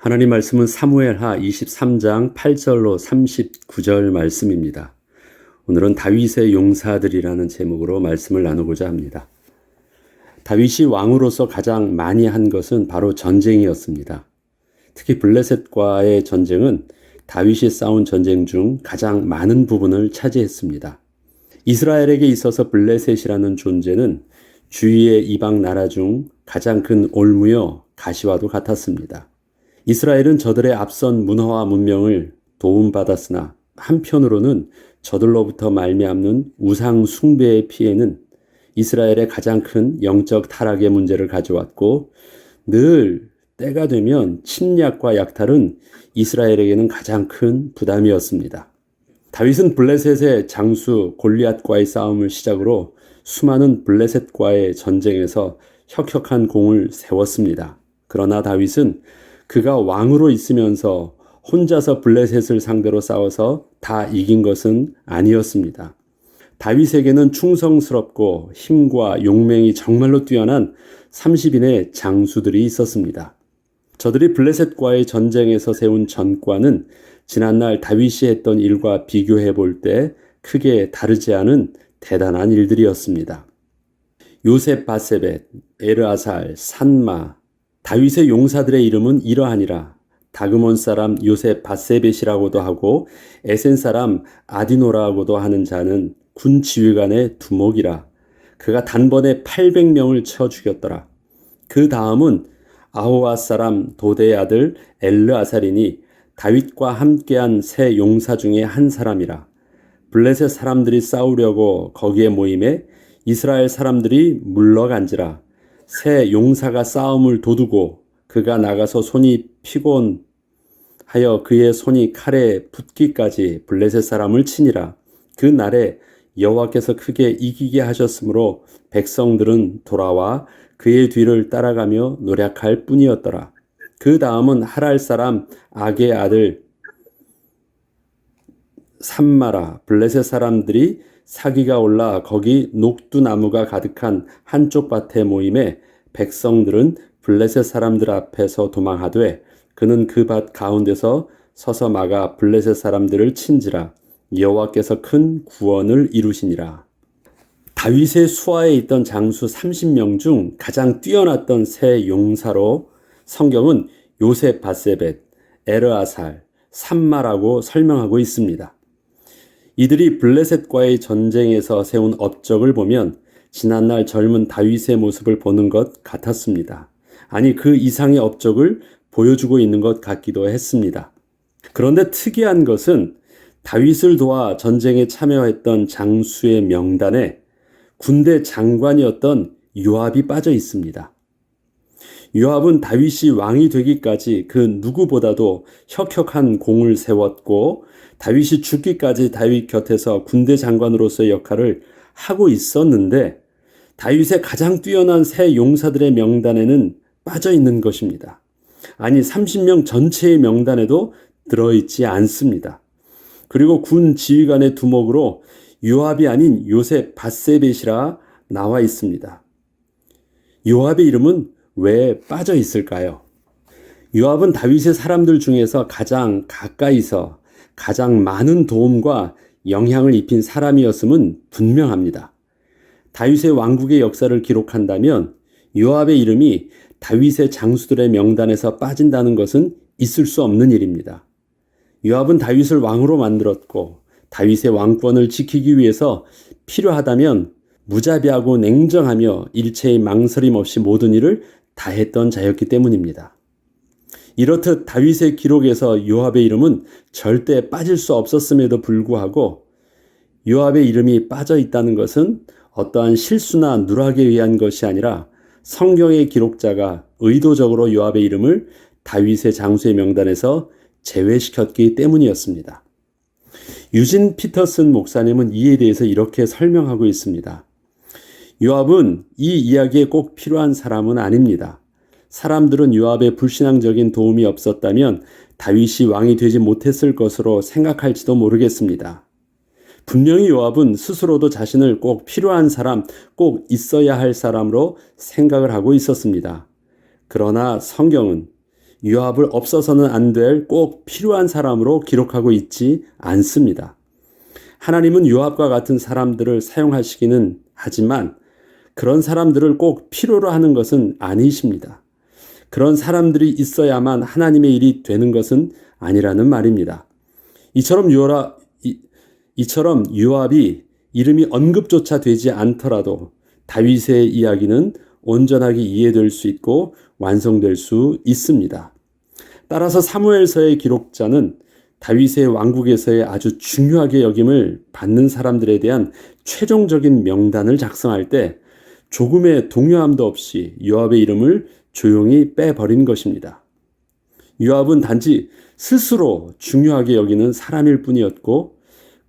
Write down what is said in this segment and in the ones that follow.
하나님 말씀은 사무엘하 23장 8절로 39절 말씀입니다. 오늘은 다윗의 용사들이라는 제목으로 말씀을 나누고자 합니다. 다윗이 왕으로서 가장 많이 한 것은 바로 전쟁이었습니다. 특히 블레셋과의 전쟁은 다윗이 싸운 전쟁 중 가장 많은 부분을 차지했습니다. 이스라엘에게 있어서 블레셋이라는 존재는 주위의 이방 나라 중 가장 큰 올무여 가시와도 같았습니다. 이스라엘은 저들의 앞선 문화와 문명을 도움받았으나 한편으로는 저들로부터 말미암는 우상 숭배의 피해는 이스라엘의 가장 큰 영적 타락의 문제를 가져왔고, 늘 때가 되면 침략과 약탈은 이스라엘에게는 가장 큰 부담이었습니다. 다윗은 블레셋의 장수 골리앗과의 싸움을 시작으로 수많은 블레셋과의 전쟁에서 혁혁한 공을 세웠습니다. 그러나 다윗은 그가 왕으로 있으면서 혼자서 블레셋을 상대로 싸워서 다 이긴 것은 아니었습니다. 다윗에게는 충성스럽고 힘과 용맹이 정말로 뛰어난 30인의 장수들이 있었습니다. 저들이 블레셋과의 전쟁에서 세운 전과는 지난날 다윗이 했던 일과 비교해 볼 때 크게 다르지 않은 대단한 일들이었습니다. 요셉 바세벳, 에르아살, 산마, 다윗의 용사들의 이름은 이러하니라. 다그몬 사람 요셉 바세벳이라고도 하고 에센 사람 아디노라고도 하는 자는 군 지휘관의 두목이라. 그가 단번에 800명을 쳐 죽였더라. 그 다음은 아호와 사람 도대의 아들 엘르아살이니 다윗과 함께한 세 용사 중에 한 사람이라. 블레셋 사람들이 싸우려고 거기에 모임에 이스라엘 사람들이 물러간지라. 새 용사가 싸움을 도두고 그가 나가서 손이 피곤하여 그의 손이 칼에 붙기까지 블레셋 사람을 치니라. 그 날에 여호와께서 크게 이기게 하셨으므로 백성들은 돌아와 그의 뒤를 따라가며 노력할 뿐이었더라. 그 다음은 하랄 사람 악의 아들 삼마라. 블레셋 사람들이 사기가 올라 거기 녹두나무가 가득한 한쪽 밭에 모임에 백성들은 블레셋 사람들 앞에서 도망하되 그는 그 밭 가운데서 서서 막아 블레셋 사람들을 친지라. 여호와께서 큰 구원을 이루시니라. 다윗의 수하에 있던 장수 30명 중 가장 뛰어났던 세 용사로 성경은 요셉 바세벳, 에르아살, 삼마라고 설명하고 있습니다. 이들이 블레셋과의 전쟁에서 세운 업적을 보면 지난날 젊은 다윗의 모습을 보는 것 같았습니다. 아니, 그 이상의 업적을 보여주고 있는 것 같기도 했습니다. 그런데 특이한 것은 다윗을 도와 전쟁에 참여했던 장수의 명단에 군대 장관이었던 요압이 빠져 있습니다. 요압은 다윗이 왕이 되기까지 그 누구보다도 혁혁한 공을 세웠고 다윗이 죽기까지 다윗 곁에서 군대 장관으로서의 역할을 하고 있었는데 다윗의 가장 뛰어난 세 용사들의 명단에는 빠져 있는 것입니다. 아니, 30명 전체의 명단에도 들어있지 않습니다. 그리고 군 지휘관의 두목으로 요압이 아닌 요셉 바세벳이라 나와 있습니다. 요압의 이름은 왜 빠져 있을까요? 요압은 다윗의 사람들 중에서 가장 가까이서 가장 많은 도움과 영향을 입힌 사람이었음은 분명합니다. 다윗의 왕국의 역사를 기록한다면 요압의 이름이 다윗의 장수들의 명단에서 빠진다는 것은 있을 수 없는 일입니다. 요압은 다윗을 왕으로 만들었고 다윗의 왕권을 지키기 위해서 필요하다면 무자비하고 냉정하며 일체의 망설임 없이 모든 일을 다했던 자였기 때문입니다. 이렇듯 다윗의 기록에서 요압의 이름은 절대 빠질 수 없었음에도 불구하고 요압의 이름이 빠져 있다는 것은 어떠한 실수나 누락에 의한 것이 아니라 성경의 기록자가 의도적으로 요압의 이름을 다윗의 장수의 명단에서 제외시켰기 때문이었습니다. 유진 피터슨 목사님은 이에 대해서 이렇게 설명하고 있습니다. 요압은 이 이야기에 꼭 필요한 사람은 아닙니다. 사람들은 요압의 불신앙적인 도움이 없었다면 다윗이 왕이 되지 못했을 것으로 생각할지도 모르겠습니다. 분명히 요압은 스스로도 자신을 꼭 필요한 사람, 꼭 있어야 할 사람으로 생각을 하고 있었습니다. 그러나 성경은 요압을 없어서는 안 될 꼭 필요한 사람으로 기록하고 있지 않습니다. 하나님은 요압과 같은 사람들을 사용하시기는 하지만 그런 사람들을 꼭 필요로 하는 것은 아니십니다. 그런 사람들이 있어야만 하나님의 일이 되는 것은 아니라는 말입니다. 이처럼 요압이 이름이 언급조차 되지 않더라도 다윗의 이야기는 온전하게 이해될 수 있고 완성될 수 있습니다. 따라서 사무엘서의 기록자는 다윗의 왕국에서의 아주 중요하게 여김을 받는 사람들에 대한 최종적인 명단을 작성할 때 조금의 동요함도 없이 요압의 이름을 조용히 빼버린 것입니다. 요압은 단지 스스로 중요하게 여기는 사람일 뿐이었고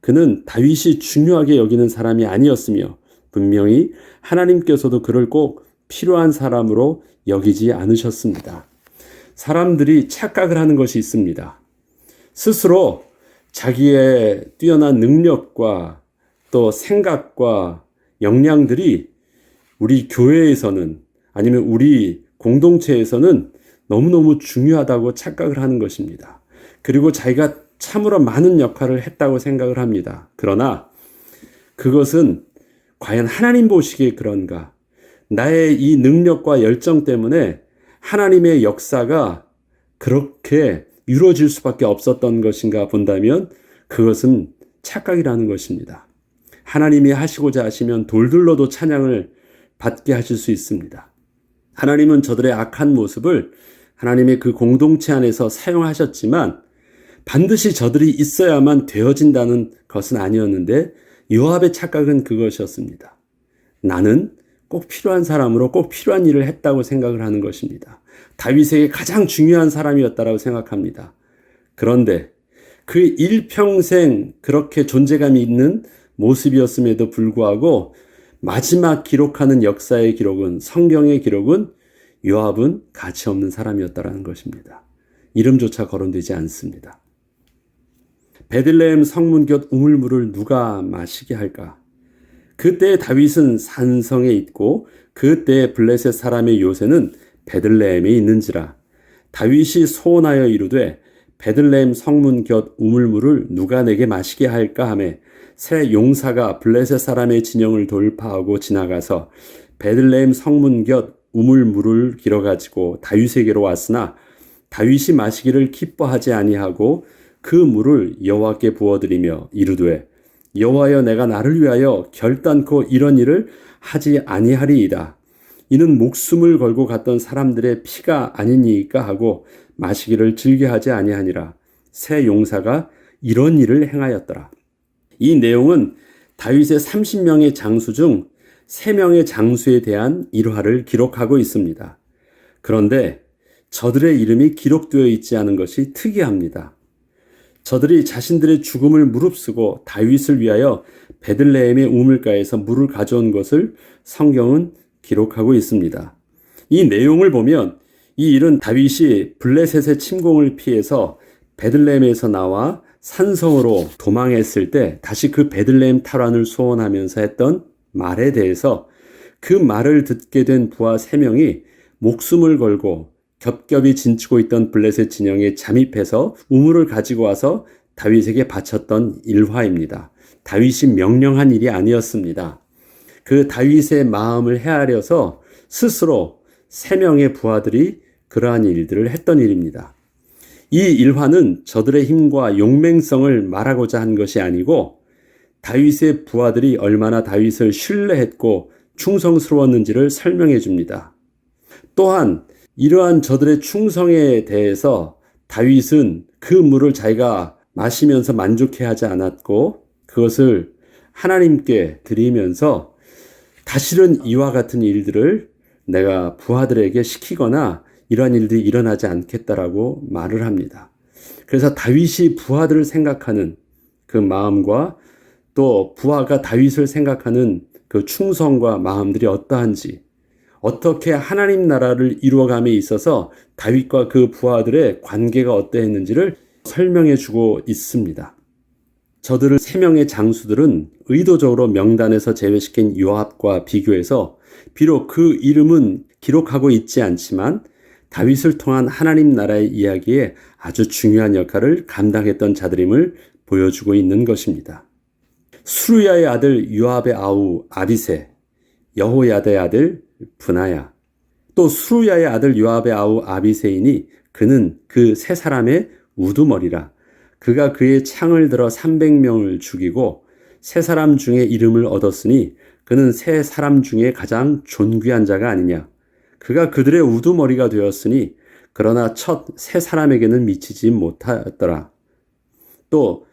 그는 다윗이 중요하게 여기는 사람이 아니었으며 분명히 하나님께서도 그를 꼭 필요한 사람으로 여기지 않으셨습니다. 사람들이 착각을 하는 것이 있습니다. 스스로 자기의 뛰어난 능력과 또 생각과 역량들이 우리 교회에서는 아니면 우리 공동체에서는 너무너무 중요하다고 착각을 하는 것입니다. 그리고 자기가 참으로 많은 역할을 했다고 생각을 합니다. 그러나 그것은 과연 하나님 보시기에 그런가? 나의 이 능력과 열정 때문에 하나님의 역사가 그렇게 이루어질 수밖에 없었던 것인가 본다면 그것은 착각이라는 것입니다. 하나님이 하시고자 하시면 돌들로도 찬양을 받게 하실 수 있습니다. 하나님은 저들의 악한 모습을 하나님의 그 공동체 안에서 사용하셨지만 반드시 저들이 있어야만 되어진다는 것은 아니었는데 요압의 착각은 그것이었습니다. 나는 꼭 필요한 사람으로 꼭 필요한 일을 했다고 생각을 하는 것입니다. 다윗에게 가장 중요한 사람이었다고 생각합니다. 그런데 그 일평생 그렇게 존재감이 있는 모습이었음에도 불구하고 마지막 기록하는 역사의 기록은 성경의 기록은 요압은 가치 없는 사람이었다는 것입니다. 이름조차 거론되지 않습니다. 베들레헴 성문 곁 우물물을 누가 마시게 할까? 그때 다윗은 산성에 있고 그때 블레셋 사람의 요새는 베들레헴에 있는지라. 다윗이 소원하여 이르되 베들레헴 성문 곁 우물물을 누가 내게 마시게 할까 하매 새 용사가 블레셋 사람의 진영을 돌파하고 지나가서 베들레헴 성문 곁 우물물을 길어가지고 다윗에게로 왔으나 다윗이 마시기를 기뻐하지 아니하고 그 물을 여호와께 부어드리며 이르되 여호와여 내가 나를 위하여 결단코 이런 일을 하지 아니하리이다. 이는 목숨을 걸고 갔던 사람들의 피가 아니니까 하고 마시기를 즐겨하지 아니하니라. 새 용사가 이런 일을 행하였더라. 이 내용은 다윗의 30명의 장수 중 3명의 장수에 대한 일화를 기록하고 있습니다. 그런데 저들의 이름이 기록되어 있지 않은 것이 특이합니다. 저들이 자신들의 죽음을 무릅쓰고 다윗을 위하여 베들레헴의 우물가에서 물을 가져온 것을 성경은 기록하고 있습니다. 이 내용을 보면 이 일은 다윗이 블레셋의 침공을 피해서 베들레헴에서 나와 산성으로 도망했을 때 다시 그 베들레헴 탈환을 소원하면서 했던 말에 대해서 그 말을 듣게 된 부하 3명이 목숨을 걸고 겹겹이 진치고 있던 블레셋 진영에 잠입해서 우물을 가지고 와서 다윗에게 바쳤던 일화입니다. 다윗이 명령한 일이 아니었습니다. 그 다윗의 마음을 헤아려서 스스로 3명의 부하들이 그러한 일들을 했던 일입니다. 이 일화는 저들의 힘과 용맹성을 말하고자 한 것이 아니고 다윗의 부하들이 얼마나 다윗을 신뢰했고 충성스러웠는지를 설명해 줍니다. 또한 이러한 저들의 충성에 대해서 다윗은 그 물을 자기가 마시면서 만족해하지 않았고 그것을 하나님께 드리면서 다시는 이와 같은 일들을 내가 부하들에게 시키거나 이러한 일들이 일어나지 않겠다라고 말을 합니다. 그래서 다윗이 부하들을 생각하는 그 마음과 또 부하가 다윗을 생각하는 그 충성과 마음들이 어떠한지, 어떻게 하나님 나라를 이루어감에 있어서 다윗과 그 부하들의 관계가 어떠했는지를 설명해 주고 있습니다. 저들을 3명의 장수들은 의도적으로 명단에서 제외시킨 요압과 비교해서 비록 그 이름은 기록하고 있지 않지만 다윗을 통한 하나님 나라의 이야기에 아주 중요한 역할을 감당했던 자들임을 보여주고 있는 것입니다. 수르야의 아들 요압의 아우 아비새, 여호야다의 아들 브나야, 또 수르야의 아들 요압의 아우 아비새이니 그는 그 세 사람의 우두머리라. 그가 그의 창을 들어 300명을 죽이고 세 사람 중에 이름을 얻었으니 그는 세 사람 중에 가장 존귀한 자가 아니냐. 그가 그들의 우두머리가 되었으니 그러나 첫 세 사람에게는 미치지 못하였더라. 또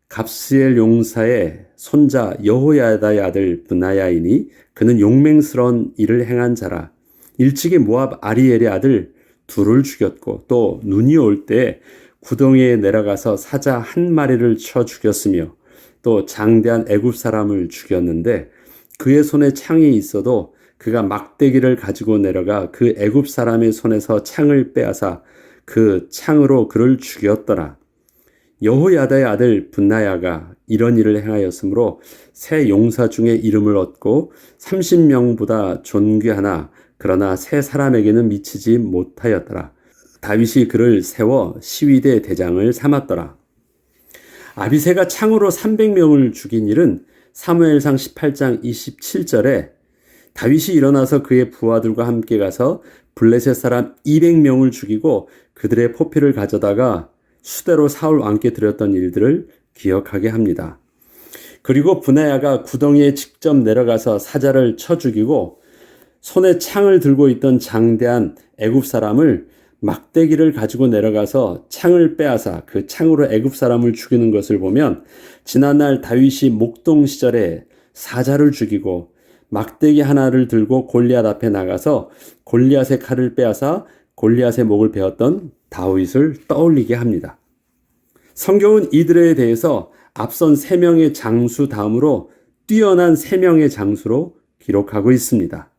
갑스엘 용사의 손자 여호야다의 아들 브나야이니 그는 용맹스러운 일을 행한 자라. 일찍이 모압 아리엘의 아들 둘을 죽였고 또 눈이 올 때 구덩이에 내려가서 사자 한 마리를 쳐 죽였으며 또 장대한 애굽 사람을 죽였는데 그의 손에 창이 있어도 그가 막대기를 가지고 내려가 그 애굽 사람의 손에서 창을 빼앗아 그 창으로 그를 죽였더라. 여호야다의 아들 분나야가 이런 일을 행하였으므로 세 용사 중에 이름을 얻고 30명보다 존귀하나 그러나 세 사람에게는 미치지 못하였더라. 다윗이 그를 세워 시위대 대장을 삼았더라. 아비새가 창으로 300명을 죽인 일은 사무엘상 18장 27절에 다윗이 일어나서 그의 부하들과 함께 가서 블레셋 사람 200명을 죽이고 그들의 포피를 가져다가 수대로 사울 왕께 드렸던 일들을 기억하게 합니다. 그리고 브나야가 구덩이에 직접 내려가서 사자를 쳐 죽이고 손에 창을 들고 있던 장대한 애굽 사람을 막대기를 가지고 내려가서 창을 빼앗아 그 창으로 애굽 사람을 죽이는 것을 보면 지난날 다윗이 목동 시절에 사자를 죽이고 막대기 하나를 들고 골리앗 앞에 나가서 골리앗의 칼을 빼앗아 골리앗의 목을 베었던 다윗을 떠올리게 합니다. 성경은 이들에 대해서 앞선 3명의 장수 다음으로 뛰어난 3명의 장수로 기록하고 있습니다.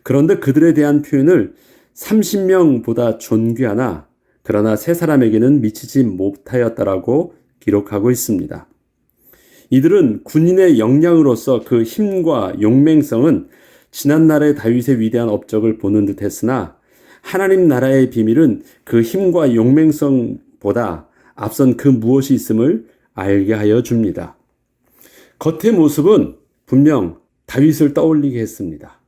그런데 그들에 대한 표현을 30명보다 존귀하나 그러나 세 사람에게는 미치지 못하였다라고 기록하고 있습니다. 이들은 군인의 역량으로서 그 힘과 용맹성은 지난날의 다윗의 위대한 업적을 보는 듯 했으나 하나님 나라의 비밀은 그 힘과 용맹성보다 앞선 그 무엇이 있음을 알게 하여 줍니다. 겉의 모습은 분명 다윗을 떠올리게 했습니다.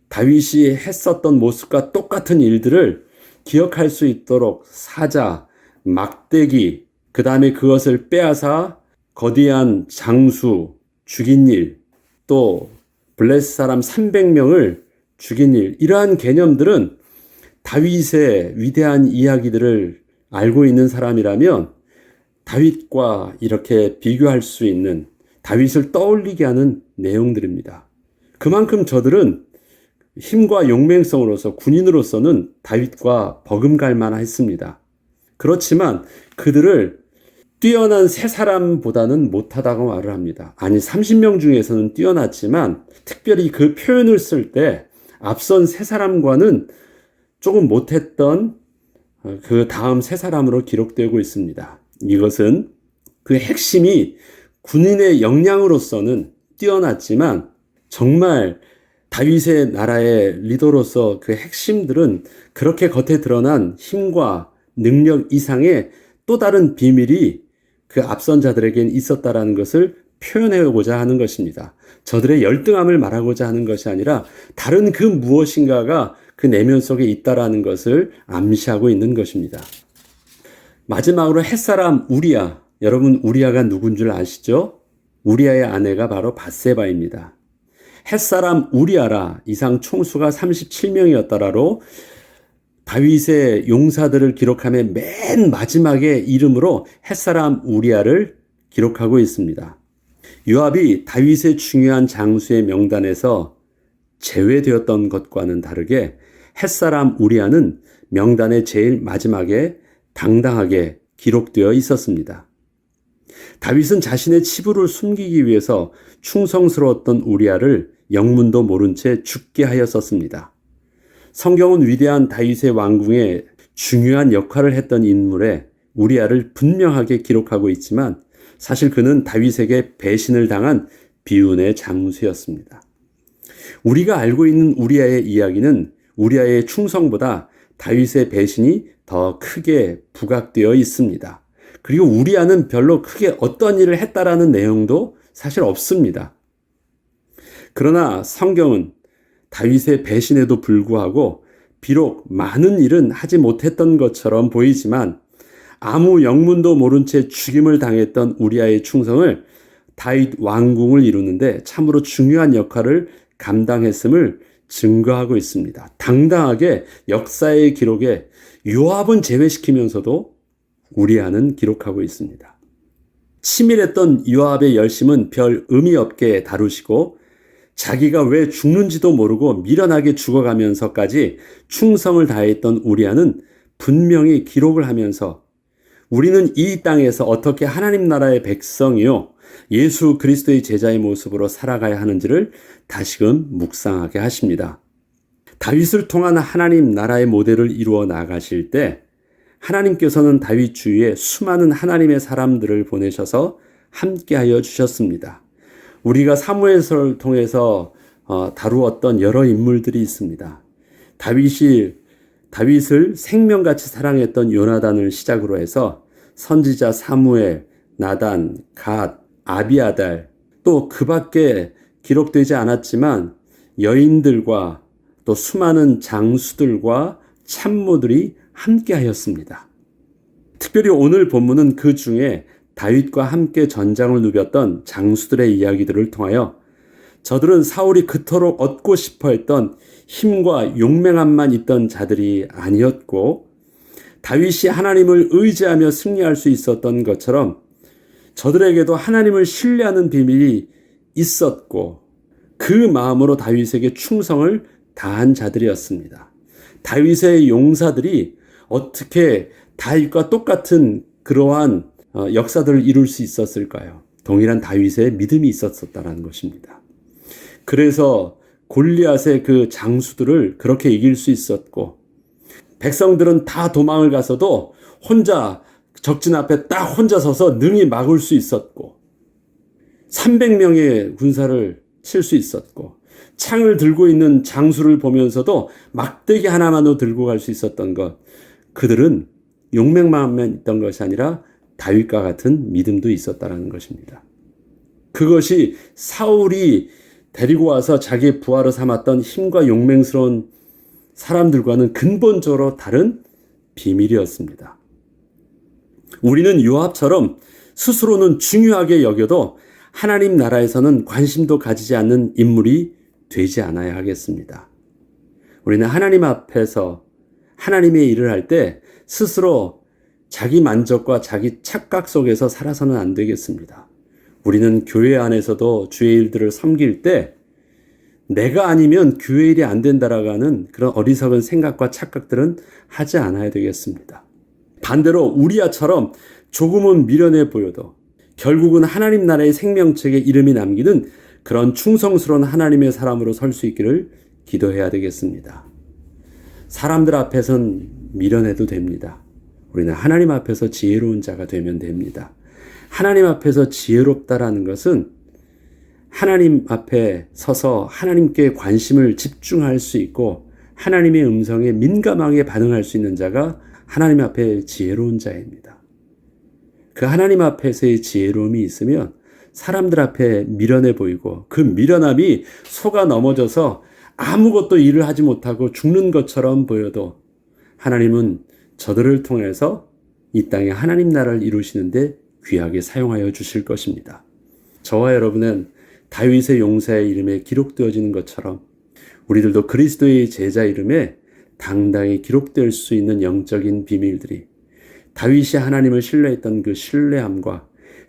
다윗이 했었던 모습과 똑같은 일들을 기억할 수 있도록 사자, 막대기, 그 다음에 그것을 빼앗아 거대한 장수, 죽인 일, 또 블레셋 사람 300명을 죽인 일, 이러한 개념들은 다윗의 위대한 이야기들을 알고 있는 사람이라면 다윗과 이렇게 비교할 수 있는, 다윗을 떠올리게 하는 내용들입니다. 그만큼 저들은 힘과 용맹성으로서 군인으로서는 다윗과 버금갈 만했습니다. 그렇지만 그들을 뛰어난 세 사람보다는 못하다고 말을 합니다. 아니 30명 중에서는 뛰어났지만 특별히 그 표현을 쓸 때 앞선 세 사람과는 조금 못했던 그 다음 세 사람으로 기록되고 있습니다. 이것은 그 핵심이 군인의 역량으로서는 뛰어났지만 정말 다윗의 나라의 리더로서 그 핵심들은 그렇게 겉에 드러난 힘과 능력 이상의 또 다른 비밀이 그 앞선 자들에겐 있었다라는 것을 표현해보자 하는 것입니다. 저들의 열등함을 말하고자 하는 것이 아니라 다른 그 무엇인가가 그 내면 속에 있다라는 것을 암시하고 있는 것입니다. 마지막으로 햇사람 우리야. 여러분 우리야가 누군 줄 아시죠? 우리야의 아내가 바로 밧세바입니다. 햇사람 우리야라 이상 총수가 37명이었더라로 다윗의 용사들을 기록하며 맨 마지막에 이름으로 햇사람 우리야를 기록하고 있습니다. 요압이 다윗의 중요한 장수의 명단에서 제외되었던 것과는 다르게 햇사람 우리야는 명단의 제일 마지막에 당당하게 기록되어 있었습니다. 다윗은 자신의 치부를 숨기기 위해서 충성스러웠던 우리야를 영문도 모른 채 죽게 하였었습니다. 성경은 위대한 다윗의 왕궁에 중요한 역할을 했던 인물에 우리야를 분명하게 기록하고 있지만 사실 그는 다윗에게 배신을 당한 비운의 장수였습니다. 우리가 알고 있는 우리야의 이야기는 우리야의 충성보다 다윗의 배신이 더 크게 부각되어 있습니다. 그리고 우리아는 별로 크게 어떤 일을 했다라는 내용도 사실 없습니다. 그러나 성경은 다윗의 배신에도 불구하고 비록 많은 일은 하지 못했던 것처럼 보이지만 아무 영문도 모른 채 죽임을 당했던 우리아의 충성을 다윗 왕궁을 이루는데 참으로 중요한 역할을 감당했음을 증거하고 있습니다. 당당하게 역사의 기록에 요압은 제외시키면서도 우리아는 기록하고 있습니다. 치밀했던 요압의 열심은 별 의미 없게 다루시고 자기가 왜 죽는지도 모르고 미련하게 죽어가면서까지 충성을 다했던 우리아는 분명히 기록을 하면서 우리는 이 땅에서 어떻게 하나님 나라의 백성이요 예수 그리스도의 제자의 모습으로 살아가야 하는지를 다시금 묵상하게 하십니다. 다윗을 통한 하나님 나라의 모델을 이루어 나가실 때 하나님께서는 다윗 주위에 수많은 하나님의 사람들을 보내셔서 함께하여 주셨습니다. 우리가 사무엘서를 통해서 다루었던 여러 인물들이 있습니다. 다윗을 생명같이 사랑했던 요나단을 시작으로 해서 선지자 사무엘, 나단, 갓, 아비아달, 또 그 밖에 기록되지 않았지만 여인들과 또 수많은 장수들과 참모들이 함께하였습니다. 특별히 오늘 본문은 그 중에 다윗과 함께 전장을 누볐던 장수들의 이야기들을 통하여 저들은 사울이 그토록 얻고 싶어 했던 힘과 용맹함만 있던 자들이 아니었고 다윗이 하나님을 의지하며 승리할 수 있었던 것처럼 저들에게도 하나님을 신뢰하는 비밀이 있었고 그 마음으로 다윗에게 충성을 다한 자들이었습니다. 다윗의 용사들이 어떻게 다윗과 똑같은 그러한 역사들을 이룰 수 있었을까요? 동일한 다윗의 믿음이 있었다는 것입니다. 그래서 골리앗의 그 장수들을 그렇게 이길 수 있었고 백성들은 다 도망을 가서도 혼자 적진 앞에 딱 혼자 서서 능히 막을 수 있었고 300명의 군사를 칠 수 있었고 창을 들고 있는 장수를 보면서도 막대기 하나만으로 들고 갈 수 있었던 것, 그들은 용맹만 있던 것이 아니라 다윗과 같은 믿음도 있었다는 것입니다. 그것이 사울이 데리고 와서 자기의 부하로 삼았던 힘과 용맹스러운 사람들과는 근본적으로 다른 비밀이었습니다. 우리는 요압처럼 스스로는 중요하게 여겨도 하나님 나라에서는 관심도 가지지 않는 인물이 되지 않아야 하겠습니다. 우리는 하나님 앞에서 하나님의 일을 할 때 스스로 자기 만족과 자기 착각 속에서 살아서는 안 되겠습니다. 우리는 교회 안에서도 주의 일들을 섬길 때 내가 아니면 교회 일이 안 된다라고 하는 그런 어리석은 생각과 착각들은 하지 않아야 되겠습니다. 반대로 우리아처럼 조금은 미련해 보여도 결국은 하나님 나라의 생명책에 이름이 남기는 그런 충성스러운 하나님의 사람으로 설 수 있기를 기도해야 되겠습니다. 사람들 앞에선 미련해도 됩니다. 우리는 하나님 앞에서 지혜로운 자가 되면 됩니다. 하나님 앞에서 지혜롭다라는 것은 하나님 앞에 서서 하나님께 관심을 집중할 수 있고 하나님의 음성에 민감하게 반응할 수 있는 자가 하나님 앞에 지혜로운 자입니다. 그 하나님 앞에서의 지혜로움이 있으면 사람들 앞에 미련해 보이고 그 미련함이 속아 넘어져서 아무것도 일을 하지 못하고 죽는 것처럼 보여도 하나님은 저들을 통해서 이 땅에 하나님 나라를 이루시는데 귀하게 사용하여 주실 것입니다. 저와 여러분은 다윗의 용사의 이름에 기록되어지는 것처럼 우리들도 그리스도의 제자 이름에 당당히 기록될 수 있는 영적인 비밀들이 다윗이 하나님을 신뢰했던 그 신뢰함과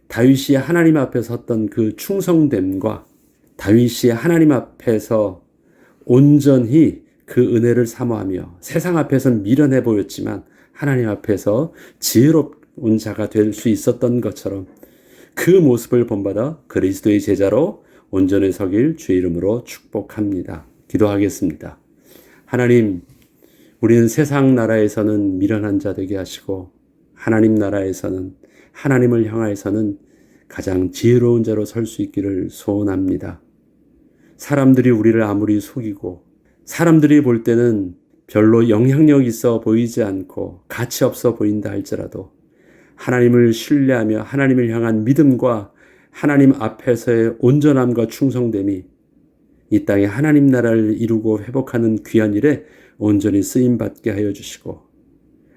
다윗이 하나님 앞에 섰던 그 충성됨과 다윗이 하나님 앞에서 온전히 그 은혜를 사모하며 세상 앞에서는 미련해 보였지만 하나님 앞에서 지혜로운 자가 될 수 있었던 것처럼 그 모습을 본받아 그리스도의 제자로 온전히 서길 주의 이름으로 축복합니다. 기도하겠습니다. 하나님, 우리는 세상 나라에서는 미련한 자 되게 하시고 하나님 나라에서는 하나님을 향하여서는 가장 지혜로운 자로 설 수 있기를 소원합니다. 사람들이 우리를 아무리 속이고 사람들이 볼 때는 별로 영향력 있어 보이지 않고 가치 없어 보인다 할지라도 하나님을 신뢰하며 하나님을 향한 믿음과 하나님 앞에서의 온전함과 충성됨이 이 땅에 하나님 나라를 이루고 회복하는 귀한 일에 온전히 쓰임받게 하여 주시고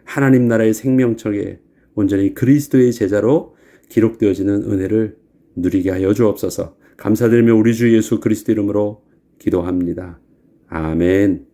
하나님 나라의 생명책에 온전히 그리스도의 제자로 기록되어지는 은혜를 누리게 하여 주옵소서. 감사드리며 우리 주 예수 그리스도 이름으로 기도합니다. 아멘.